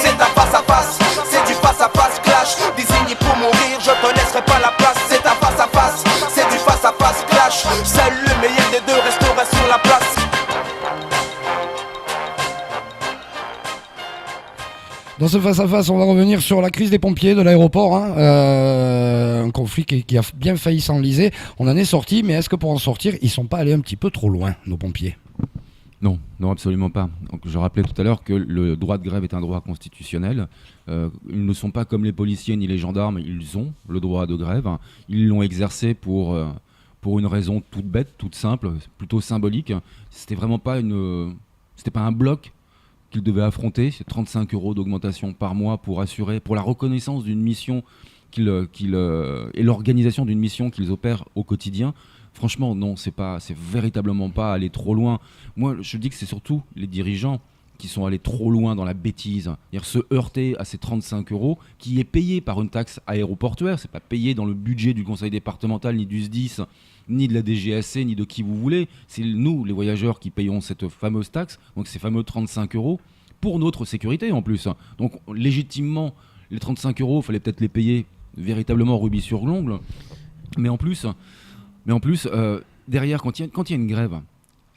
c'est un face à face, c'est du face à face clash. Désigné pour mourir, je te laisserai pas la place. C'est un face à face, c'est du face à face clash. Seul le meilleur des deux restera sur la place. Dans ce face-à-face, on va revenir sur la crise des pompiers de l'aéroport. Un conflit qui a bien failli s'enliser. On en est sorti, mais est-ce que pour en sortir, ils ne sont pas allés un petit peu trop loin, nos pompiers ? Non, absolument pas. Donc, je rappelais tout à l'heure que le droit de grève est un droit constitutionnel. Ils ne sont pas comme les policiers ni les gendarmes, ils ont le droit de grève. Ils l'ont exercé pour une raison toute bête, toute simple, plutôt symbolique. C'était vraiment pas c'était pas un bloc qu'ils devaient affronter. C'est 35 € d'augmentation par mois pour la reconnaissance d'une mission et l'organisation d'une mission qu'ils opèrent au quotidien. Franchement, non, c'est véritablement pas aller trop loin. Moi, je dis que c'est surtout les dirigeants qui sont allés trop loin dans la bêtise. C'est-à-dire se heurter à ces 35 € qui est payé par une taxe aéroportuaire. C'est pas payé dans le budget du conseil départemental, ni du SDIS, ni de la DGAC, ni de qui vous voulez. C'est nous, les voyageurs, qui payons cette fameuse taxe, donc ces fameux 35 € pour notre sécurité en plus. Donc légitimement, les 35 €, il fallait peut-être les payer véritablement rubis sur l'ongle. Mais en plus, derrière, quand il y a une grève,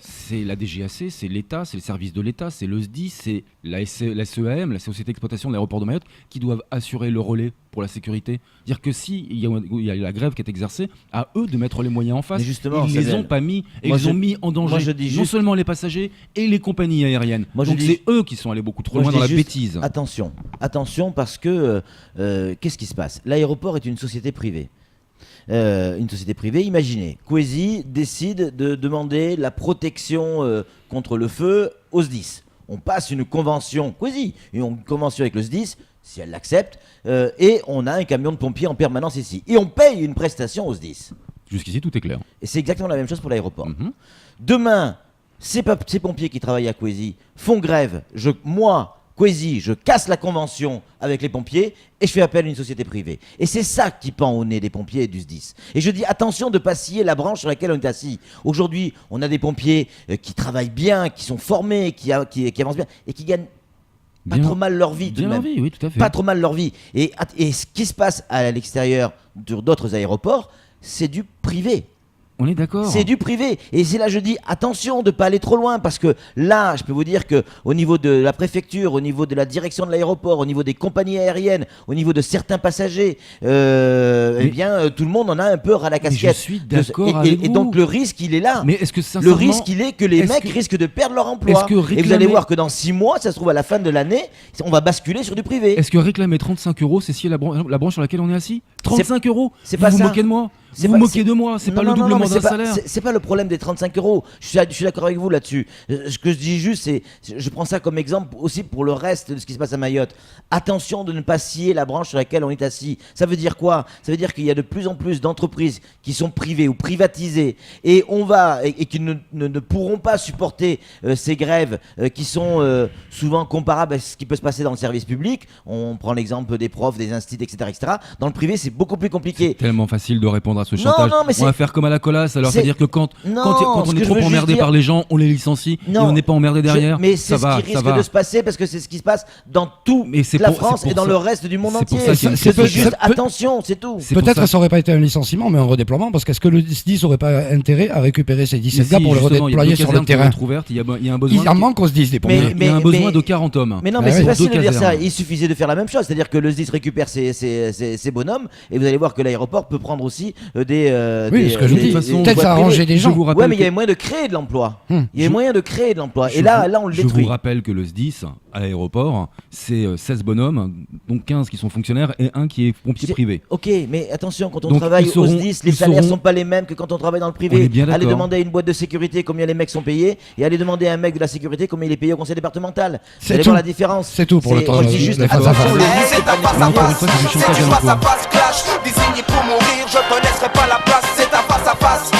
c'est la DGAC, c'est l'État, c'est le service de l'État, c'est le SDIS, c'est la SEAM, la Société d'exploitation de l'aéroport de Mayotte, qui doivent assurer le relais pour la sécurité. Dire que si il y a la grève qui est exercée, à eux de mettre les moyens en face. Ils les ont pas mis, et ils ont mis en danger non seulement les passagers et les compagnies aériennes. Donc c'est eux qui sont allés beaucoup trop loin dans la bêtise. Attention, parce que qu'est-ce qui se passe ? L'aéroport est une société privée. Imaginez, Kwesi décide de demander la protection contre le feu au SDIS. On passe une convention, une convention avec le SDIS, si elle l'accepte, et on a un camion de pompiers en permanence ici. Et on paye une prestation au SDIS. Jusqu'ici, tout est clair. Et c'est exactement la même chose pour l'aéroport. Demain, ces pompiers qui travaillent à Kwesi font grève. Kwesi, je casse la convention avec les pompiers et je fais appel à une société privée. Et c'est ça qui pend au nez des pompiers et du SDIS. Et je dis attention de ne pas scier la branche sur laquelle on est assis. Aujourd'hui, on a des pompiers qui travaillent bien, qui sont formés, qui avancent bien et qui gagnent pas trop mal leur vie tout de même. Oui, tout à fait. Pas trop mal leur vie. Et ce qui se passe à l'extérieur d'autres aéroports, c'est du privé. On est d'accord. C'est du privé. Et c'est là je dis attention de ne pas aller trop loin parce que là, je peux vous dire qu'au niveau de la préfecture, au niveau de la direction de l'aéroport, au niveau des compagnies aériennes, au niveau de certains passagers, tout le monde en a un peu ras la casquette. Je suis d'accord avec vous. Et donc le risque, il est là. Mais est-ce que le risque, il est que les mecs risquent de perdre leur emploi. Et vous allez voir que dans 6 mois, ça se trouve à la fin de l'année, on va basculer sur du privé. Est-ce que réclamer 35 €, c'est scier la branche sur laquelle on est assis ? 35 €. C'est pas ça. Vous moquez de moi. Vous vous moquez de moi, c'est pas le doublement d'un salaire. C'est pas le problème des 35 €. Je suis d'accord avec vous là-dessus. Ce que je dis juste, c'est, je prends ça comme exemple aussi pour le reste de ce qui se passe à Mayotte. Attention de ne pas scier la branche sur laquelle on est assis. Ça veut dire quoi ? Ça veut dire qu'il y a de plus en plus d'entreprises qui sont privées ou privatisées et qui ne pourront pas supporter ces grèves qui sont souvent comparables à ce qui peut se passer dans le service public. On prend l'exemple des profs, des instituts, etc. Dans le privé, c'est beaucoup plus compliqué. C'est tellement facile de répondre à ce chantage. On va faire comme à la colasse, alors c'est-à-dire que quand on est trop emmerdé par les gens, on les licencie et on n'est pas emmerdé derrière. Mais c'est ce qui risque de se passer parce que c'est ce qui se passe dans toute la France et dans le reste du monde entier. C'est juste attention, c'est tout. Peut-être ça aurait pas été un licenciement, mais un redéploiement, parce qu'est-ce que le SDIS aurait pas intérêt à récupérer ces 17 gars pour les redéployer sur le terrain ? Il y a un besoin. Il en manque au SDIS des pompiers. Il y a un besoin de 40 hommes. Mais non, mais c'est facile de dire ça. Il suffisait de faire la même chose, c'est-à-dire que le SDIS récupère ces bonhommes et vous allez voir que l'aéroport peut prendre aussi oui, ce que je dis, peut-être ça a arrangé des gens. Ouais, mais il y avait moyen de créer de l'emploi. Il y avait moyen de créer de l'emploi. Et là, on le détruit. Je vous rappelle que le SDIS, à l'aéroport, c'est 16 bonhommes, donc 15 qui sont fonctionnaires et un qui est pompier privé. Ok, mais attention, quand on travaille au SDIS, les salaires sont pas les mêmes que quand on travaille dans le privé. Allez demander à une boîte de sécurité combien les mecs sont payés et allez demander à un mec de la sécurité combien il est payé au conseil départemental. Vous allez voir la différence. C'est tout pour le temps. Je dis juste attention, c'est un face à face, c'est du face à face clash. Désigné pour mourir, je te laisserai pas la place. C'est un face à face,